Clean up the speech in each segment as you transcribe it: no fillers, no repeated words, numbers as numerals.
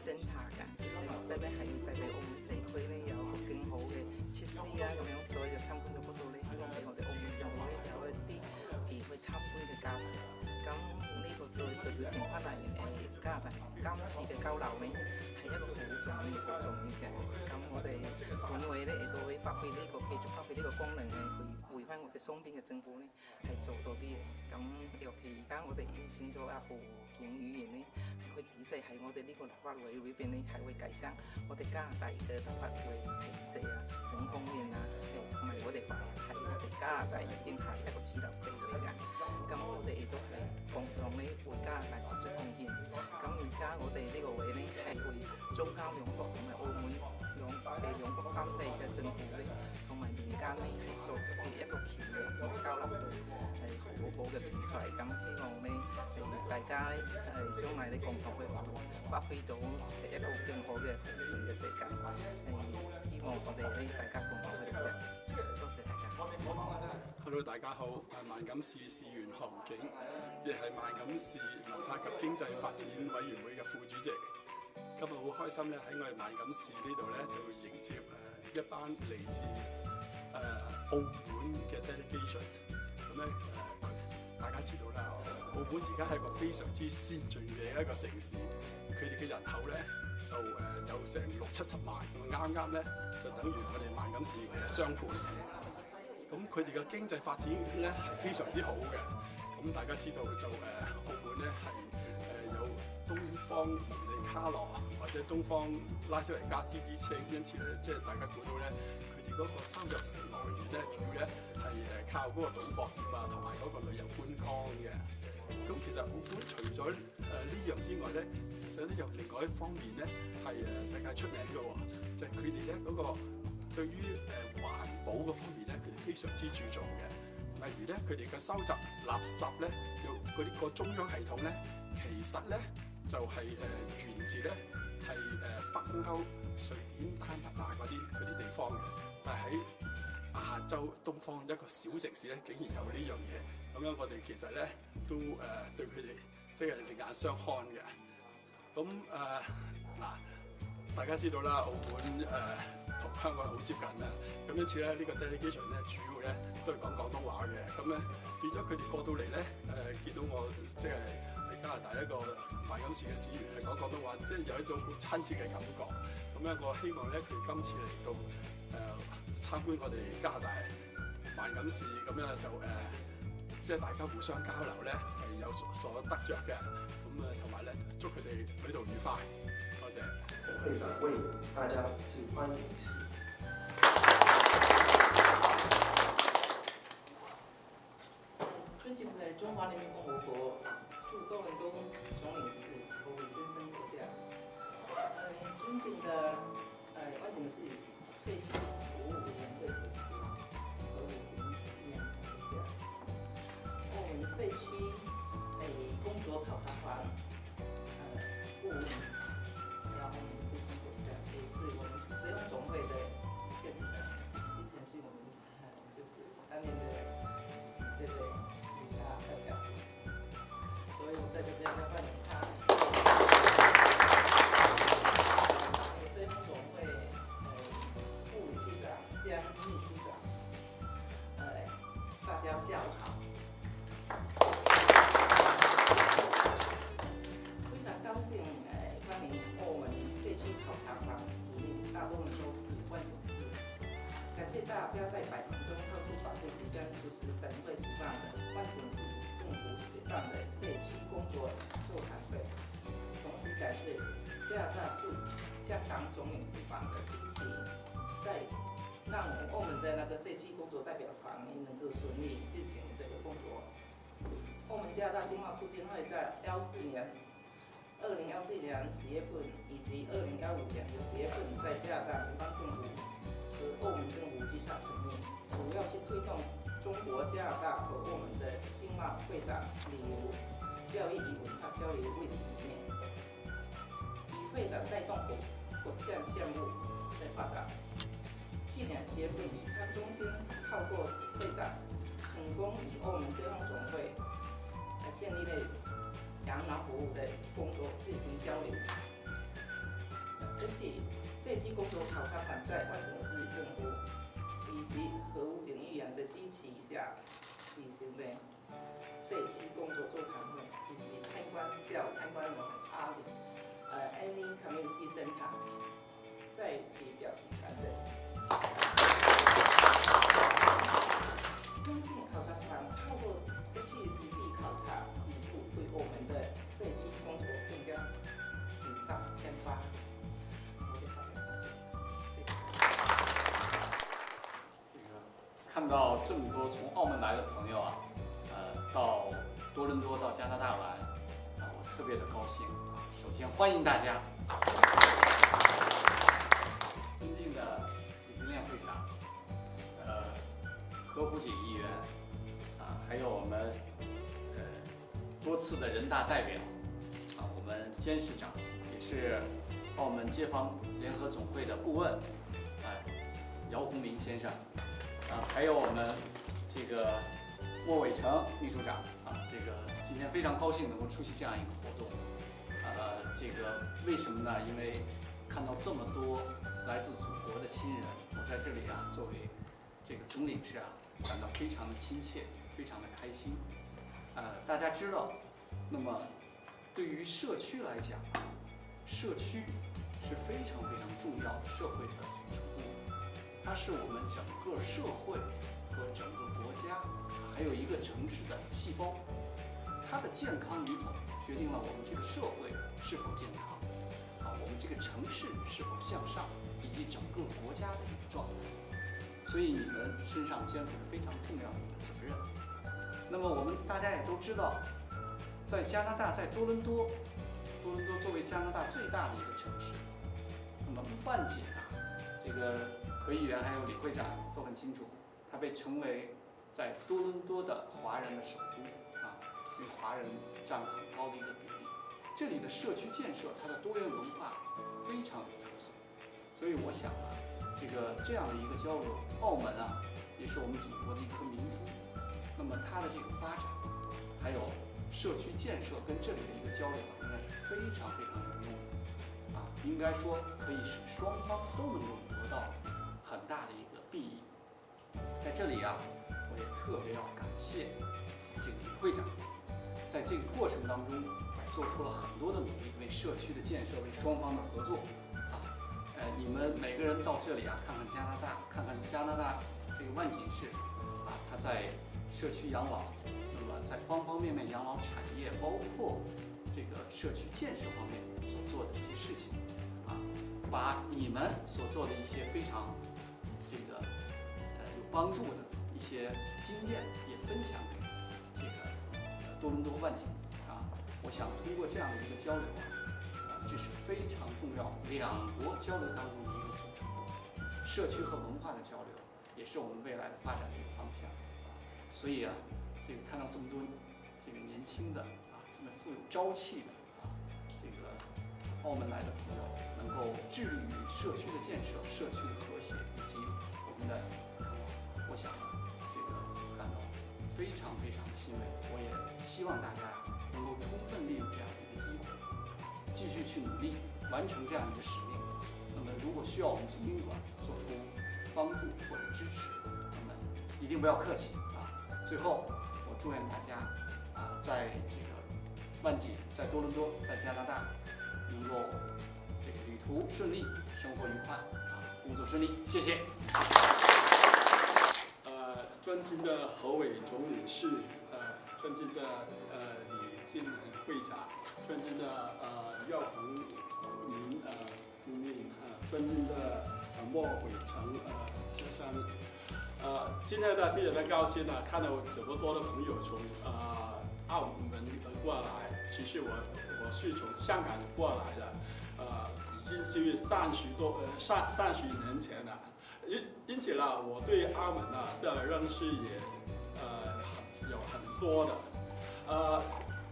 centre 㗎，係目的咧係要帶俾澳門社區咧有更好嘅設施啊咁樣，所以就參觀咗嗰度咧，希望俾我哋澳門政府咧有一啲去參觀嘅價值。咁呢個再代表停翻嚟加拿大今次嘅交流咧係一個好重要嘅。咁我哋本會咧亦都會發揮呢個繼續發揮呢個功能咧，去回翻我哋雙邊嘅政府咧係做到啲嘢。咁尤其而家我哋邀請咗阿何景議員咧，去仔細喺我哋呢個立法會裏邊咧係會計生我哋加拿大嘅立法會停滯啊等方面啊，同埋我哋話喺我哋加拿大已經係一個主流社會㗎。咁我哋亦都係共同咧為加拿大作出貢獻。咁而家我哋呢個位咧係會中交兩國同埋澳門兩國三地嘅政府咧，同埋民間咧係做一個橋梁同埋交流嘅好好嘅平台。咁希望咧大家咧將來咧共同去發揮到一個更好嘅和平嘅世界。希望我哋咧大家共同去努力。多謝大家。Hello， 大家好，我係萬錦市市員韓景，亦係萬錦市文化及經濟發展委員會嘅副主席。今日好開心咧，喺我哋萬錦市呢度咧，就會迎接一班嚟自澳門嘅 delegation。咁咧大家知道啦，澳門而家係一個非常之先進嘅一個城市，佢哋嘅人口咧就有成60-70萬，啱啱咧就等於我哋萬錦市嘅雙倍。咁佢哋嘅經濟發展咧係非常之好嘅。咁大家知道就澳門咧係有東方蒙地卡羅或者東方拉斯維加斯之稱，因此咧即係大家估到咧佢哋嗰個收入來源咧主要咧係靠嗰個賭博業啊同埋嗰個旅遊觀光嘅。咁其實澳門除咗呢樣之外咧，其實咧有另外一方面咧係世界出名嘅喎，就係佢哋咧嗰個對於環保嗰方面咧，佢哋非常之注重嘅。例如咧，佢哋嘅收集垃圾咧，有嗰啲個中央系統咧，其實咧就係源自咧係北歐、瑞典、丹麥啊嗰啲地方嘅。但係喺亞洲東方一個小城市咧，竟然有呢樣嘢，咁樣我哋其實咧都對佢哋即係另眼相看嘅。咁嗱，大家知道啦，澳門同香港好接近啊，咁因此咧呢個 delegation 咧主要咧都係講廣東話嘅，咁咧變咗佢哋過到嚟咧見到我即係喺加拿大一個萬錦市嘅市員係講廣東話，即係有一種好親切嘅感覺。咁咧我希望咧佢今次嚟到參觀我哋加拿大萬錦市，咁樣就即係大家互相交流咧係有所得着嘅。咁同埋咧祝佢哋旅途愉快。多謝。會長為大家致歡迎旗。尊敬的中華人民共和國駐多倫多總領事何偉先生閣下，尊敬的萬錦市社區服務委員會主席何偉先生閣下，澳門社區工作考察團顧問姚宏明先生閣下，也是我們這樣總會的謝執長，之前是我們就是當年的這位代表，所以我在這邊要歡迎他。這樣總會副理事長兼秘書長，大家下午好。非常高興歡迎澳門社區考察團莅臨大多倫多市萬錦市，感謝大家在百忙中抽出寶貴時間出席本會主辦的萬錦市政府舉辦的社區工作座談會，同時感謝加拿大駐香港總領事館的支持，在讓我們澳門的那個社區工作代表團能夠順利進行這個工作。澳門加拿大經貿促進會在2014年10月份以及2015年10月份在加拿大聯邦政府和澳門政府機場成立，主要是推動中國加拿大和澳門的經貿會展、旅遊、教育與文化交流為使命，以會展帶動各項項目的發展。去年10月份，以康中心透過會展成功與澳門街坊總會建立了養老服務的工作進行交流。而且社区工作考察团在万景市政府以及核武警议员的支持下举行的社区工作座谈会，以及参观我们Any Community Center， 再次表示感谢。相信考察团透过这次实地考察旅途，对我们的社区工作更加锦上添花。我的发表，谢谢。看到这么多从澳门来的朋友啊，到多伦多到加拿大来，我特别的高兴啊。首先欢迎大家，尊敬的李金亮会长，何虎锦议员，还有我们多次的人大代表，我们监事长也是澳门街坊联合总会的顾问，姚洪明先生。还有我们这个莫伟成秘书长这个今天非常高兴能够出席这样一个活动，这个为什么呢？因为看到这么多来自祖国的亲人，我在这里作为这个总领事感到非常的亲切，非常的开心。大家知道，那么对于社区来讲，社区是非常非常重要的社会的组成部分。它是我们整个社会和整个国家，还有一个城市的细胞。它的健康与否，决定了我们这个社会是否健康，我们这个城市是否向上，以及整个国家的一个状态。所以你们身上肩负着非常重要的一个责任。那么我们大家也都知道，在加拿大，在多伦多作为加拿大最大的一个城市，那么万锦这个何议员还有李会长都很清楚，它被称为在多伦多的华人的首都因为华人占了很高的一个比例。这里的社区建设，它的多元文化非常有特色，所以我想这样的一个交流，澳门也是我们祖国的一颗明珠。那么它的这个发展，还有社区建设跟这里的一个交流应该是非常非常有用的应该说可以使双方都能够得到很大的一个裨益。在这里我也特别要感谢这个李会长，在这个过程当中做出了很多的努力，为社区的建设，为双方的合作你们每个人到这里看看加拿大，看看加拿大这个万锦市它在社区养老，那么在方方面面养老产业，包括这个社区建设方面所做的这些事情把你们所做的一些非常有帮助的一些经验也分享给这个多伦多万锦我想通过这样的一个交流这是非常重要两国交流当中的一个组成部分。社区和文化的交流也是我们未来发展的一个方向所以看到这么多年轻的这么富有朝气的这个澳门来的朋友，能够致力于社区的建设、社区的和谐以及我们的我想感到非常非常的欣慰。我也希望大家能够充分利用这样的一个机会，继续去努力完成这样一个使命。那么如果需要我们总领馆做出帮助或者支持，那么一定不要客气最后我祝愿大家在这个万锦，在多伦多，在加拿大能够旅途顺利，生活愉快工作顺利，谢谢。尊敬的何伟总领事，尊敬的李金兰会长，尊敬的廖洪明顾命，尊敬的莫伟成先生。今天呢，非常的高兴看到这么多的朋友从澳门过来。其实我是从香港过来的，已经是30年前了。因此呢，我对澳门的认识也有很多的，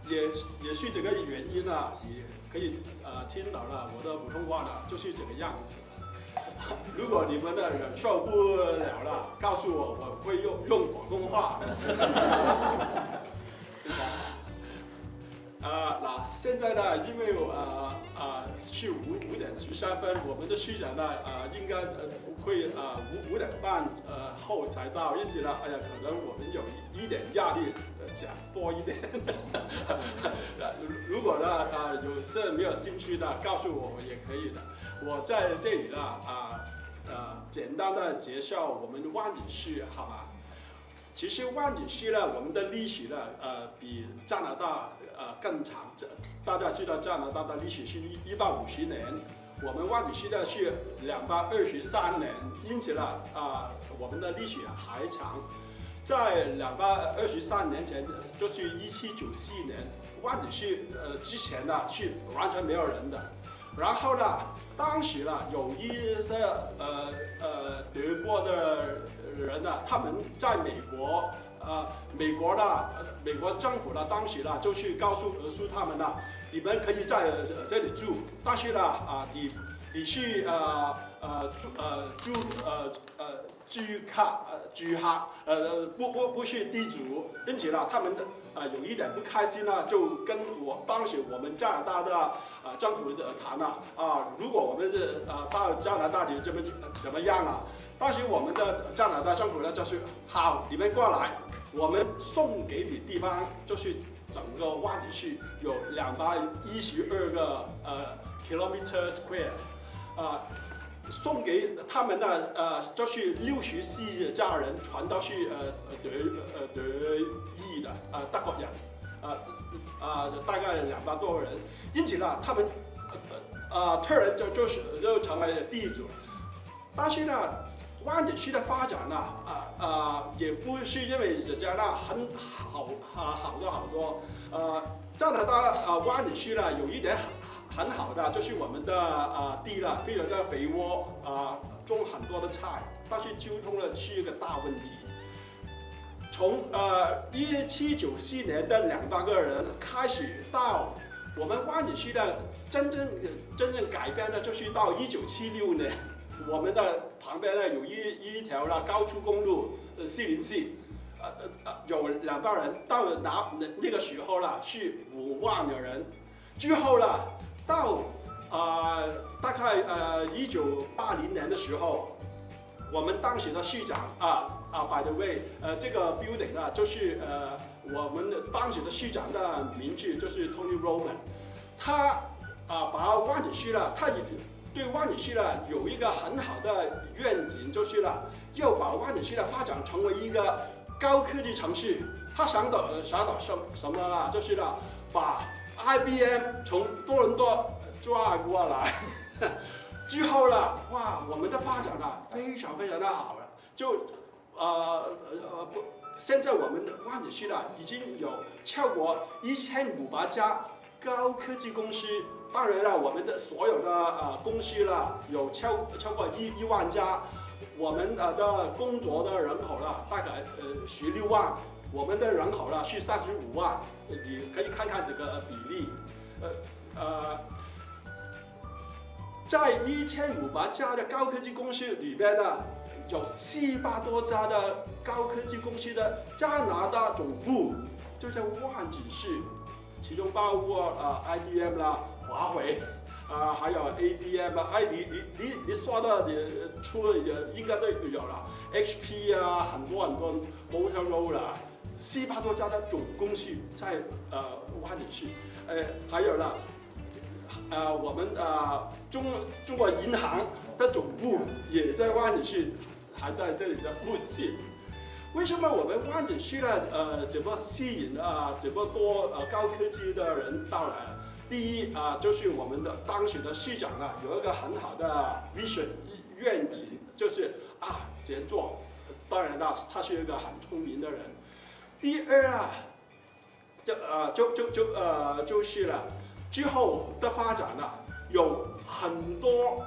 也是这个原因也可以听到了我的普通话就是这个样子。如果你们忍受不了了，告诉我，我会用广东话。嗱，现在呢，因为是5点13分，我们的市长呢应该会5点半后才到，因此呢，可能我们有一点压力，讲多一点。如果呢有没有兴趣的，告诉我也可以的。我在这里呢简单的介绍我们的湾景市，好吧？其实湾景市呢，我们的历史呢比加拿大更长。大家知道加拿大的历史是150年，我们湾景市呢是223年，因此呢我们的历史还长。在223年前，就是1794年，湾景市之前呢是完全没有人的。然后呢，当时呢有一些德国的人呢，他们在美国政府呢，当时呢就是告诉他们呢，你们可以在这里住，但是呢你是居客，不是地主，因此呢，他们有一点不开心呢，就跟当时我们加拿大的政府谈了如果我们到加拿大你怎么样啊？当时我们的加拿大政府呢就是好，你们过来，我们送给你地方，就是整个湾景市有212个kilometer square，送给他们呢就是64家人，全都是德裔的德国人，大概200多个人，因此呢，他们突然就成为地主，但是呢。湾景市的发展呢，也不是因为人家呢很好多，加拿大湾景市呢有一点很好的，就是我们的地呢非常的肥沃，种很多的菜，但是交通呢是一个大问题。从1794年的200个人开始，到我们湾景市呢真正改变的，就是到1976年。我们的旁边呢有一条高速公路404，有200人，到那个时候呢是5万个人，之后呢到大概1980年的时候，我们当时的市长by the way，这个 building 呢就是我们当时的市长的名字就是 Tony Roman， 他把湾景市呢，他也对湾景市呢有一个很好的愿景，就是呢要把湾景市呢发展成为一个高科技城市。他想到什么呢？就是呢把 IBM 从多伦多抓过来，之后呢，哇，我们的发展呢非常的好了，就现在我们的湾景市呢已经有超过1500家高科技公司。当然了，我们的所有的公司呢有超过1万家，我们的工作的人口呢大概16万，我们的人口呢是35万，你可以看看这个比例，在1500家的高科技公司里边呢，有400多家的高科技公司的加拿大总部就在湾景市，其中包括IBM 啦。华为还有 ADM 你说的出应该都有了 ，HP 很多Motorola， 400多家的总公司在湾景市，还有呢，我们中国银行的总部也在湾景市，还在这里的附近。为什么我们湾景市呢这么吸引这么多高科技的人到来？第一就是我们的当时的市长有一个很好的 vision 愿景，就是这样做。当然了，他是一个很聪明的人。第二就是了，之后的发展有很多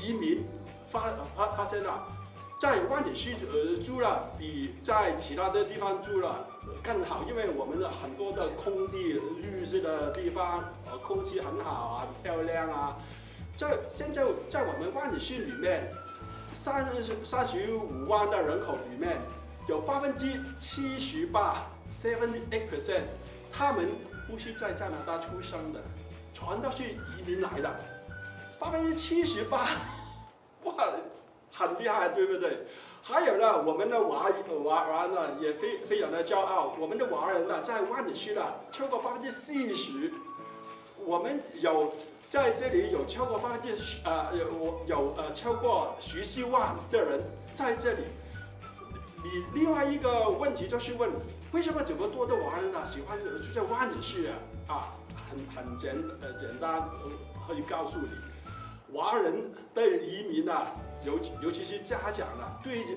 移民发生了，在湾景市住了比在其他的地方住了更好，因为我们的很多的空地、绿色的地方，空气很好很漂亮现在在我们湾景市里面，35万的人口里面，有78%，78% 他们不是在加拿大出生的，全都是移民来的，78%，哇，很厉害，对不对？还有呢，我们的华人呢也非常的骄傲，我们的华人呢在湾仔区呢超过40%，我们有在这里有超过超过14万的人在这里。你另外一个问题就是问，为什么这么多的华人喜欢住在湾仔区很简单，可以告诉你，华人的移民尤其是家长对子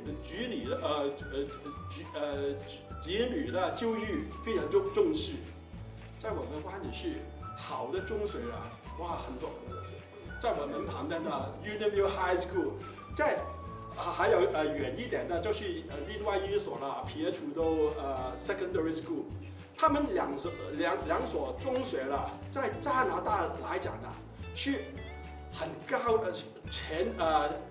女的教育非常重视。在我们湾仔区，好的中学哇很多，在我们旁边的 Union High School， 还有远一点的就是另外一所皮耶楚都Secondary School， 他们两所中学在加拿大来讲是很高的，前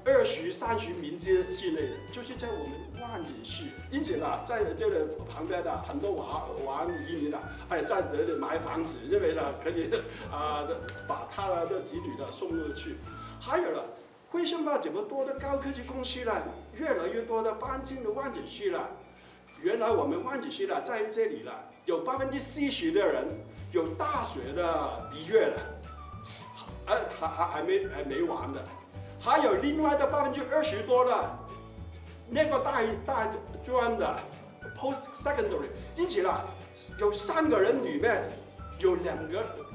20、30名之内的，就是在我们湾仔区。因此在这里旁边很多华人移民在这里买房子，因为可以把他的子女送入去。还有为什么这么多的高科技公司越来越多的搬进了湾仔区了？原来我们湾仔区在这里有40%的人有大学的毕业了。还没完的，还有另外的20%多的那个大专的 post secondary， 因此有3个人里面有2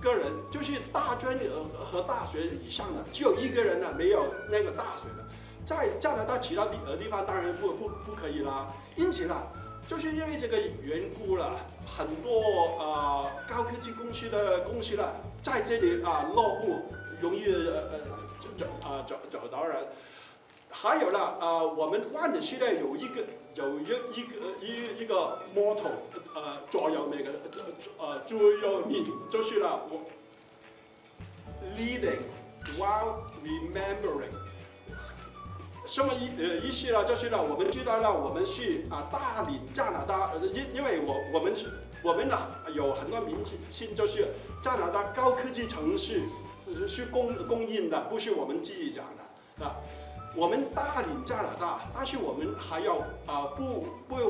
个人就是大专和大学以上的，只有1个人没有那个大学的。在加拿大其他地方当然不可以啦。因此就是因为这个缘故很多高科技公司在这里落户。容易找到人，还有我们湾仔区有一个 motto， 座右铭就是leading while remembering。什么意思就是我们知道我们是大领加拿大，因为我们有很多明星就是加拿大高科技城市。是供应的，不是我们自己讲的我们大领加拿大，但是我们还要不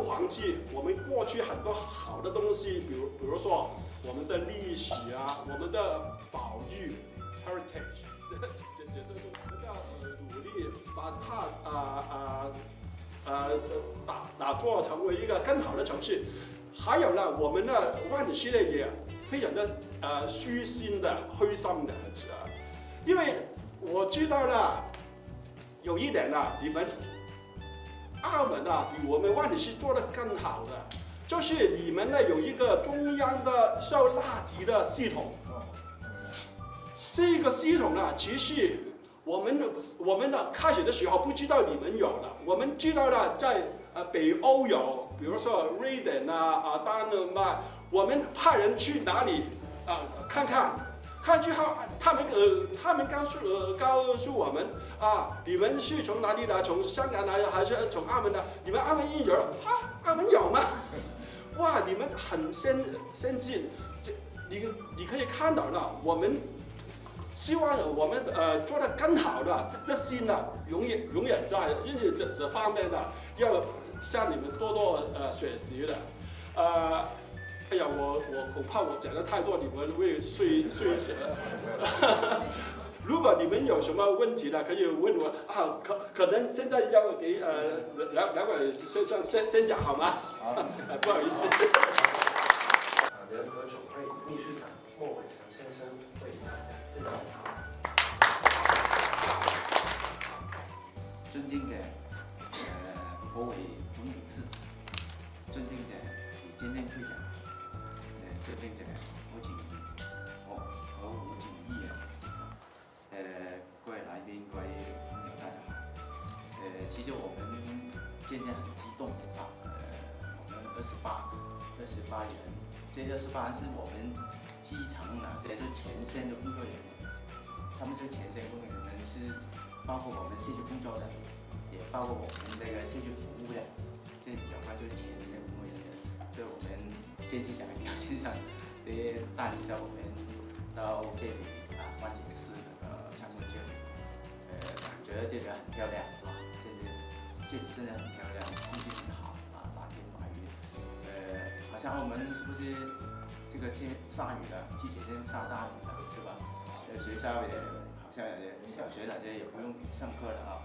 忘记我们过去很多好的东西，比如说我们的历史我们的保育 heritage， 这是我们的努力把它打造成为一个更好的城市。还有我们的湾仔区也非常的虚心的、虚心的，因为我知道有一点你们澳门比我们湾仔区做得更好的，就是你们有一个中央的收垃圾的系统。这个系统其实我们开始的时候不知道你们有的，我们知道在北欧有，比如说瑞典丹麦，我们派人去哪里看之后，他们告诉我们你们是从哪里来？从香港来还是从澳门来？你们澳门也有澳门有吗？哇，你们很先进，你可以看到我们希望我们做得更好的心永远在，因此这方面要向你们多学习的。哎呀，我恐怕我讲的太多，你们会睡着。如果你们有什么问题可以问我可能现在要给两位先讲好吗？好，不好意思。联合总会秘书长莫伟强先生为大家介绍。尊敬的国委总理事，尊敬的李建会长，尊敬的吴景和吴景议员，各位来宾，各位朋友，大家好。其实我们今天很激动我们28人，这28人是我们基层现在是前线的工作人员，他们是前线工作人员是包括我们社区工作的，也包括我们这个社区服务的，这有关就是前线的工作人员，对我们监事长姚先生的带领着我们到这里万景寺那个参观这里，感觉这里很漂亮啊，这里真的很漂亮，空气很好白天白云，好像我们是不是这个天下雨了，季节真下大雨了是吧？学校也好像小学那些也不用上课了啊，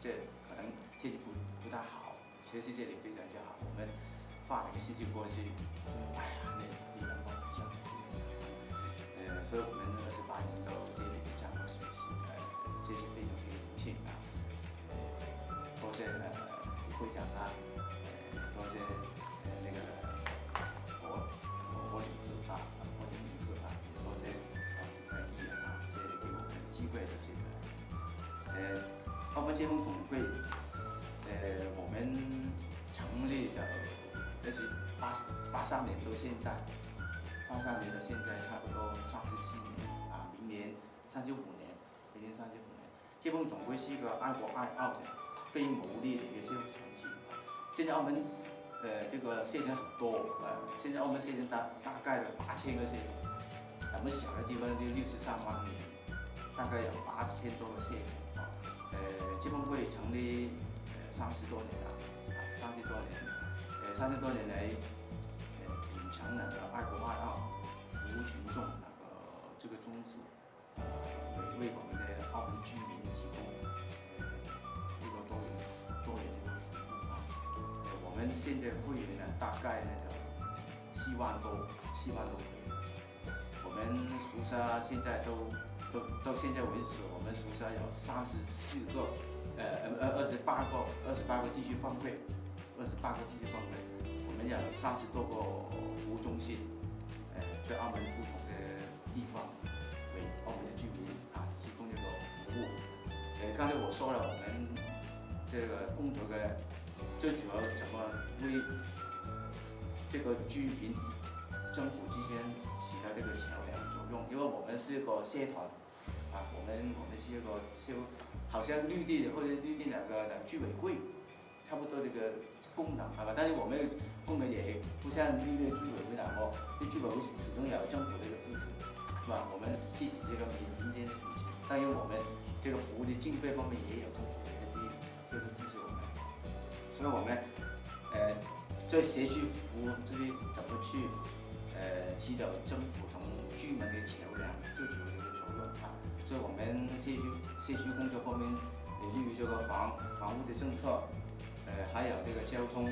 这可能天气不大好，学习这里非常之好，我们发了个信息过去，哎呀，那阳光比较好，所以我们28年到这里参观学习，这是非常的荣幸啊，多谢会长多谢那个我领事多谢议员这里给我们机会的这个，澳门街坊总会，我们成立的这是83年到现在，83年到现在差不多34年明年35年，街坊总会是一个爱国爱澳的非牟利的一个社会团体。现在澳门这个社团很多，现在澳门社团大概有8000个社团，咱们小的地方就63万人，大概有8000多个社团。街坊会成立30多年了，30多年来，秉承那个爱国爱澳、服务群众这个宗旨，为我们的澳门居民提供一个多元的服务我们现在会员大概7万多会员，我们熟沙现在到现在为止，我们熟沙有28个地区分会我们有30多个服务中心，在澳门不同的地方为澳门的居民提供这个服务。刚才我说了，我们这个工作的最主要怎么为这个居民政府之间起到这个桥梁作用，因为我们是一个社团我们是一个好像绿地或者绿地那个居委会，差不多这个功能但是我们功能也不像绿地居委会那么，居委会始终有政府的一个支持，是吧？我们自己这个民间的组织，但是我们这个服务的经费方面也有政府的这个支持我们，所以我们在社区服务这些怎么去起到政府同居民的桥梁最主要的一个作用所以我们社区工作方面，例如这个房屋的政策，还有这个交通、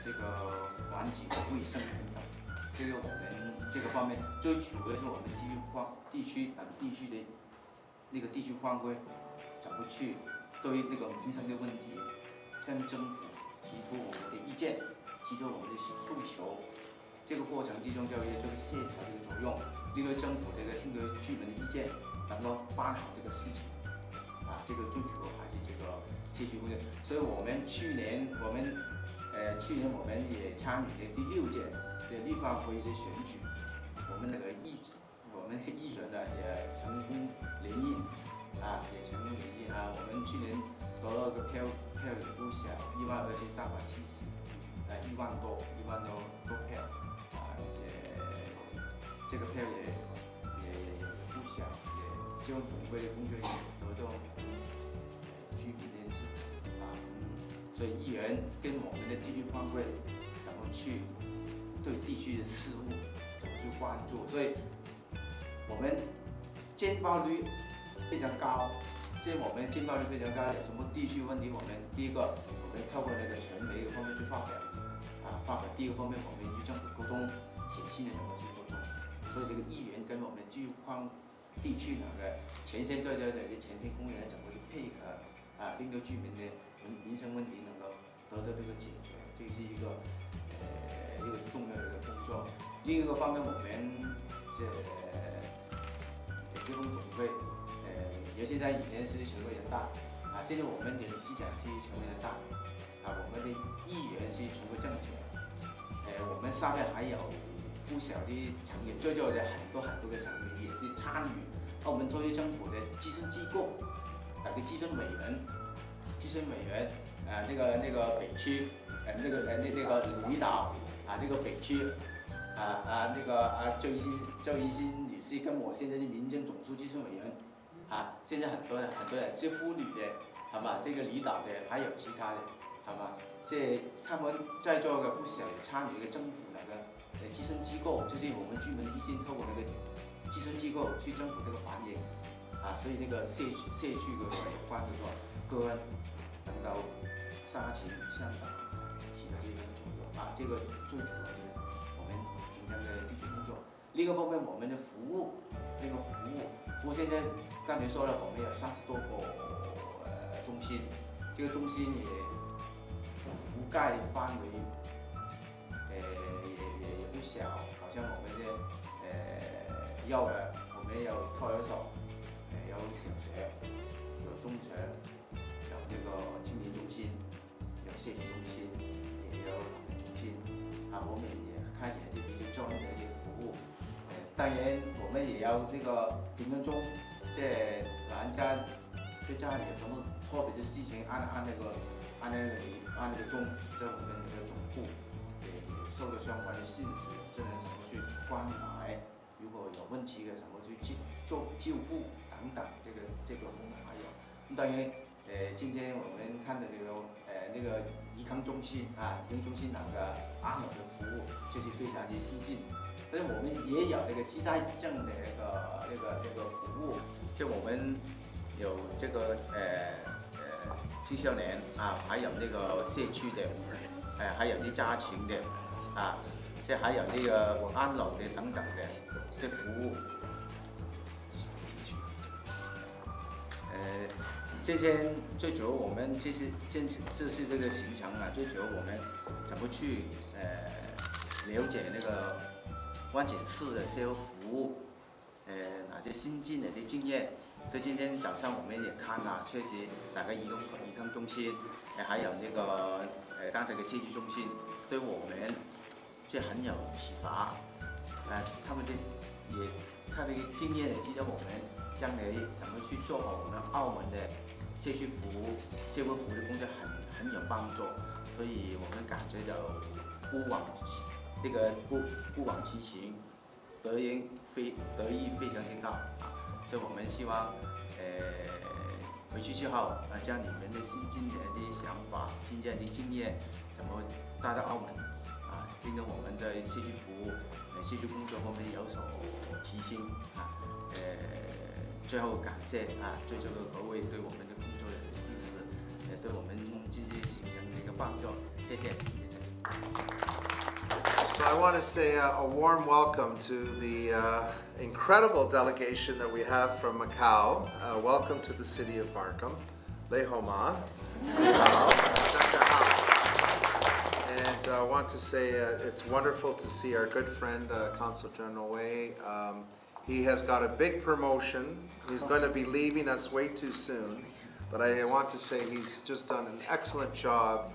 这个环境、卫生等等，这个我们这个方面最主要是我们地区的那个地区方规怎么去对那个民生的问题向政府提出我们的意见，提出我们的诉求。这个过程之中就有这个协调的一个作用，另外政府这个听取居民的意见，能够办好这个事情这个最主要还是这个社区工作。所以我们去年我们也参与了第6届的立法会的选举，我们的议员也成功连任我们去年得了个票也不小，12370，1万多票这个票也不小，街坊总会的工作也得到居民的支持所以议员跟我们的地区方会怎么去对地区的事务怎么去关注，所以我们见报率非常高。现在我们见报率非常高，有什么地区问题，我们第一个我们透过那个传媒方面去发表第二个方面我们去政府沟通，写信的怎么去沟通。所以这个议员跟我们地方地区前线在这里前线工人怎么去配合令到居民的民生问题能够得到这个解决，这是一个重要的一个工作。另一个方面，我们这街坊总会现在以前是全国人大现在我们的理事长是全国人大我们的议员是全国政协我们下面还有不小的成员，最重要的很多个成员也是参与澳门特区政府的咨询机构，咨询委员，那个北区那个领导那个北区那个周一新女士跟我现在是民政总书记孙委员现在很多人是妇女的，好吧？这个离岛的还有其他的，好吧？这他们在座的不少也参与一个政府那个计算机构，就是我们居民的意见透过那个计算机构去政府这个反映所以那个社区的有关这个个案能够杀青香港起到这个作用这个最主要的我们平常的地区工作。另一方面，我们的服务现在刚才说了，我们有30多个中心，这个中心也覆盖的范围也不小，好像我们的我们有托儿所，有小学，有中学，有这个青年中心，有社区中心，也有老人中心我们也开展这比较专业的服务。当然我们也有这个评论中，这老人家对家里有什么特别的事情，按那个钟，在我们那个总部也收到相关的信息，这能怎么去关怀，如果有问题的怎么去做救护等等，这个功能还有。当然今天我们看的那个医康中心医康中心那个安老的服务，就是非常的先进。但是我们也有那个期待症的那个服务，像我们有这个青少年还有那个社区的，还有啲家庭的即还有那个安老的等等的这服务。这些最主要我们这次这个行程最主要我们怎么去了解那个湾景市的这些服务，哪些新进的经验。所以今天早上我们也看确实哪个移动中心，还有那个刚才的社区中心，对我们这很有启发。他们他的经验也知道我们将来怎么去做好我们澳门的社会服务的工作很有帮助，所以我们感觉到不枉其行，得益非常的高所以我们希望回去之后将你们的新进的想法、新进的经验怎么带到澳门令到我们的社区服务、社区工作方面有所提升最后感谢最主要各位对我们的工作的支持，对我们经济形成的一个帮助，谢谢。So I want to say a warm welcome to the incredible delegation that we have from Macau. Welcome to the city of Markham. Lei Homa. And I want to say it's wonderful to see our good friend, Consul General Wei. He has got a big promotion. He's going to be leaving us way too soon. But I want to say he's just done an excellent job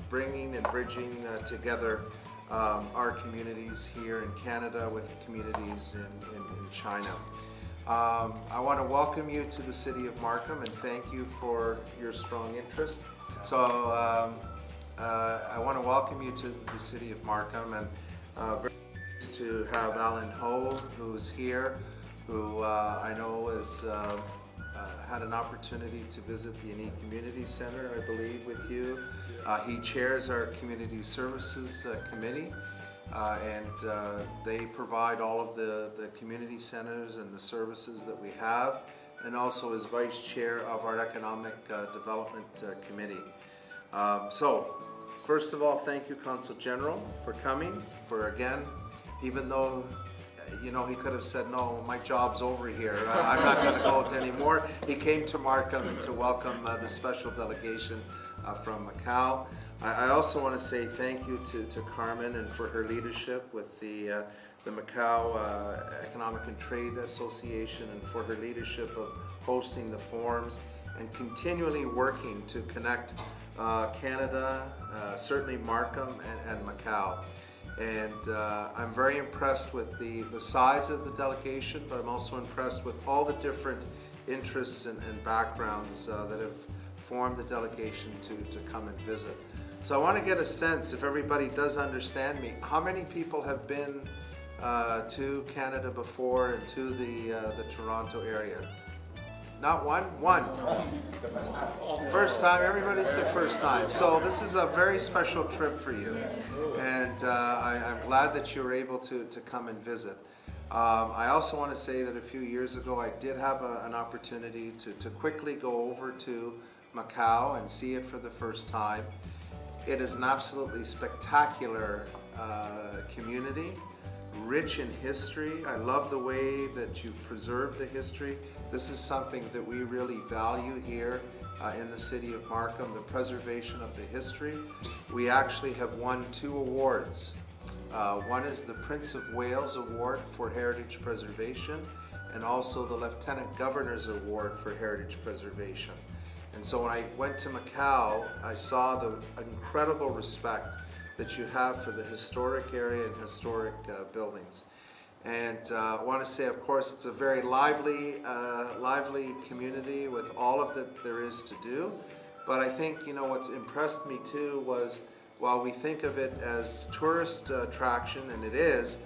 bringing and bridging together our communities here in Canada with communities in China. I want to welcome you to the city of Markham and thank you for your strong interest. So I want to welcome you to the city of Markham and very pleased to have Alan Ho, who's here, who I know has had an opportunity to visit the Unique Community Center, I believe, with you. He chairs our Community Services Committee, and they provide all of the community centers and the services that we have, and also is Vice Chair of our Economic Development Committee. So, first of all, thank you, Consul General, for coming, again, even though he could have said, no, my job's over here, I'm not going to go anymore. He came to Markham to welcome the special delegation from Macau. I also want to say thank you to Carmen and for her leadership with the Macau Economic and Trade Association and for her leadership of hosting the forums and continually working to connect Canada, certainly Markham and Macau. And I'm very impressed with the size of the delegation, but I'm also impressed with all the different interests and backgrounds that have formed the delegation to come and visit. So I want to get a sense, if everybody does understand me, how many people have been to Canada before and to the Toronto area? Not one? One. First time, everybody's the first time. So this is a very special trip for you. And I'm glad that you were able to come and visit. I also want to say that a few years ago I did have an opportunity to quickly go over to Macau and see it for the first time. It is an absolutely spectacular community, rich in history. I love the way that you've preserved the history. This is something that we really value here in the city of Markham, the preservation of the history. We actually have won 2 awards. One is the Prince of Wales Award for Heritage Preservation, and also the Lieutenant Governor's Award for Heritage Preservation. And so when I went to Macau, I saw the incredible respect that you have for the historic area and historic buildings. And I want to say, of course, it's a very lively community with all of that there is to do. But I think, you know, what's impressed me too was, while we think of it as tourist attraction, and it is,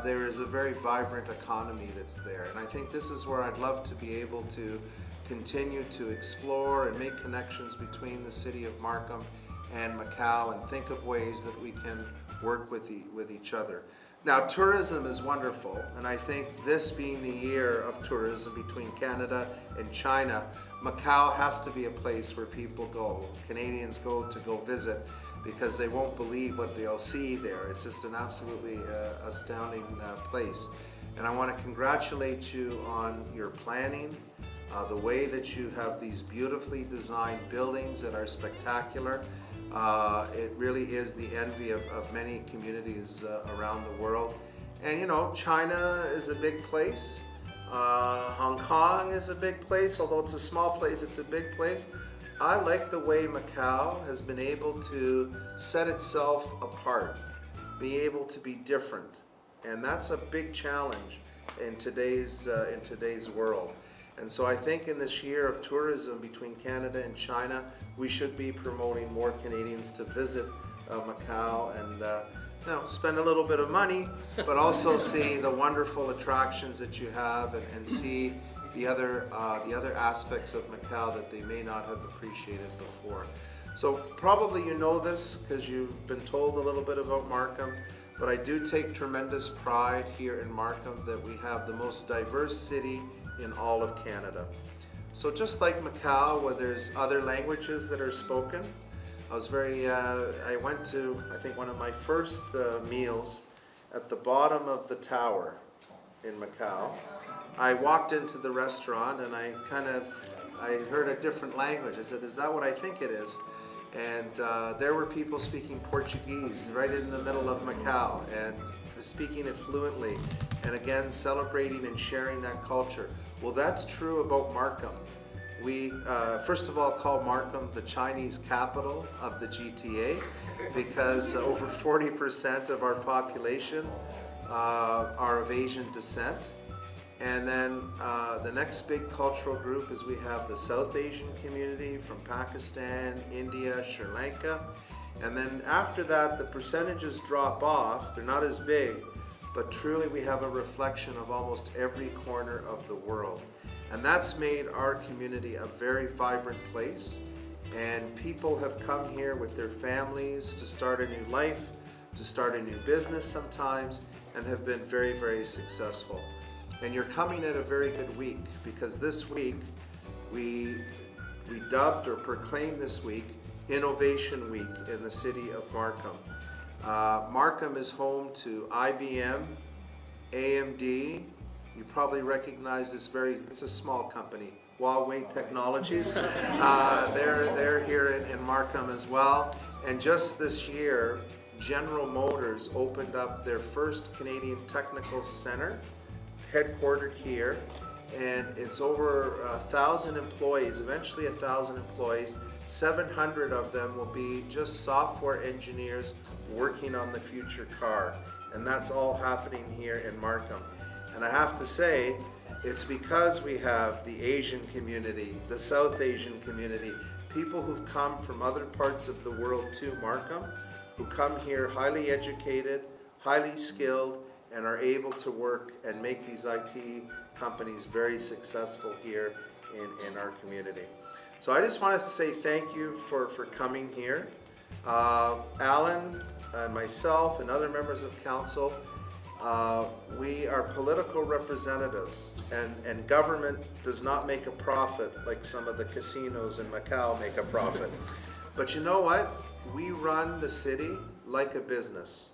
there is a very vibrant economy that's there. And I think this is where I'd love to be able to continue to explore and make connections between the city of Markham and Macau, and think of ways that we can work with each other. Now, tourism is wonderful, and I think this being the year of tourism between Canada and China, Macau has to be a place where people go, Canadians go to go visit, because they won't believe what they'll see there. It's just an absolutely astounding place. And I want to congratulate you on your planning, the way that you have these beautifully designed buildings that are spectacular. It really is the envy of many communities around the world. And you know, China is a big place. Hong Kong is a big place, although it's a small place, it's a big place. I like the way Macau has been able to set itself apart, be able to be different. And that's a big challenge in today's world. And so I think in this year of tourism between Canada and China, we should be promoting more Canadians to visit Macau and you know, spend a little bit of money, but also see the wonderful attractions that you have, and see the other aspects of Macau that they may not have appreciated before. So probably you know this because you've been told a little bit about Markham, but I do take tremendous pride here in Markham that we have the most diverse city in all of Canada. So just like Macau, where there's other languages that are spoken, I went to, I think, one of my first meals at the bottom of the tower in Macau. I walked into the restaurant and I heard a different language. I said, is that what I think it is? And there were people speaking Portuguese right in the middle of Macau, and speaking it fluently, and again celebrating and sharing that culture. Well, that's true about Markham. We first of all call Markham the Chinese capital of the GTA, because over 40% of our population are of Asian descent. And then the next big cultural group is we have the South Asian community from Pakistan, India, Sri Lanka. And then after that, the percentages drop off. They're not as big, but truly we have a reflection of almost every corner of the world. And that's made our community a very vibrant place. And people have come here with their families to start a new life, to start a new business sometimes, and have been very, very successful. And you're coming at a very good week, because this week we dubbed or proclaimed this week Innovation Week in the city of Markham. Markham is home to IBM, AMD. You probably recognize this it's a small company, Huawei Technologies. They're here in Markham as well. And just this year, General Motors opened up their first Canadian Technical Center, headquartered here, and it's over 1,000 employees, eventually 1,000 employees. 700 of them will be just software engineers working on the future car, and that's all happening here in Markham. And I have to say, it's because we have the Asian community, the South Asian community, people who've come from other parts of the world to Markham, who come here highly educated, highly skilled, and are able to work and make these IT companies very successful here in our community. So I just wanted to say thank you for coming here. Alan and myself and other members of council, we are political representatives, and government does not make a profit like some of the casinos in Macau make a profit. But you know what? We run the city like a business.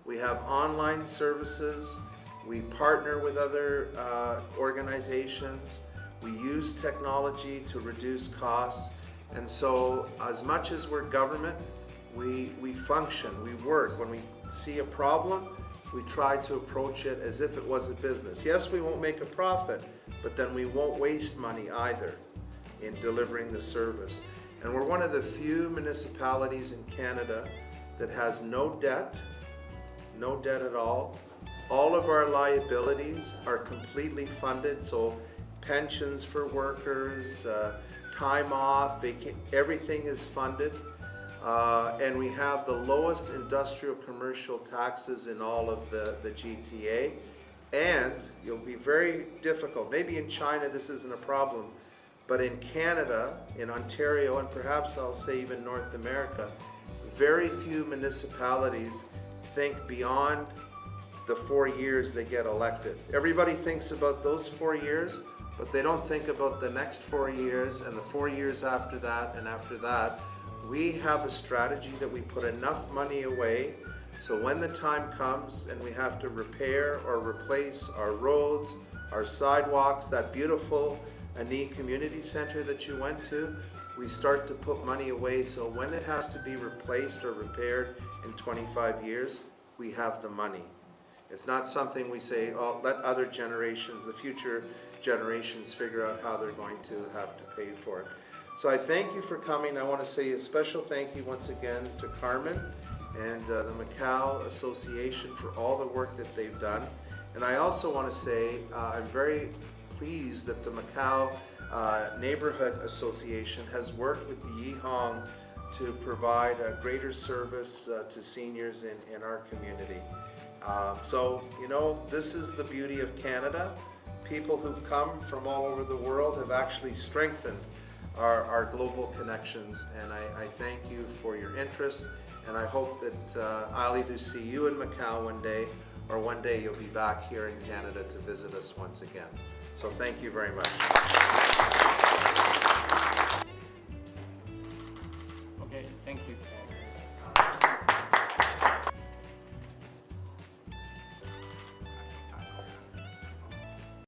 We have online services, we partner with other organizations, we use technology to reduce costs, and so as much as we're government, we function, we work. When we see a problem, we try to approach it as if it was a business. Yes, we won't make a profit, but then we won't waste money either in delivering the service. And we're one of the few municipalities in Canada that has no debt at all. All of our liabilities are completely funded, so pensions for workers, time off, everything is funded. And we have the lowest industrial commercial taxes in all of the GTA. And you'll be very difficult, maybe in China this isn't a problem, but in Canada, in Ontario, and perhaps I'll say even North America, very few municipalities think beyond the 4 years they get elected. Everybody thinks about those 4 years, but they don't think about the next 4 years and the 4 years after that and after that. We have a strategy that we put enough money away so when the time comes and we have to repair or replace our roads, our sidewalks, that beautiful Ani Community Center that you went to, we start to put money away so when it has to be replaced or repaired in 25 years, we have the money. It's not something we say, oh, let other generations, the future generations, figure out how they're going to have to pay for it. So I thank you for coming. I want to say a special thank you once again to Carmen and the Macau Association for all the work that they've done. And I also want to say I'm very pleased that the Macau Neighborhood Association has worked with the Yihong to provide a greater service to seniors in our community. So, you know, this is the beauty of Canada. People who've come from all over the world have actually strengthened our global connections, and I thank you for your interest, and I hope that I'll either see you in Macau one day, or one day you'll be back here in Canada to visit us once again. So thank you very much.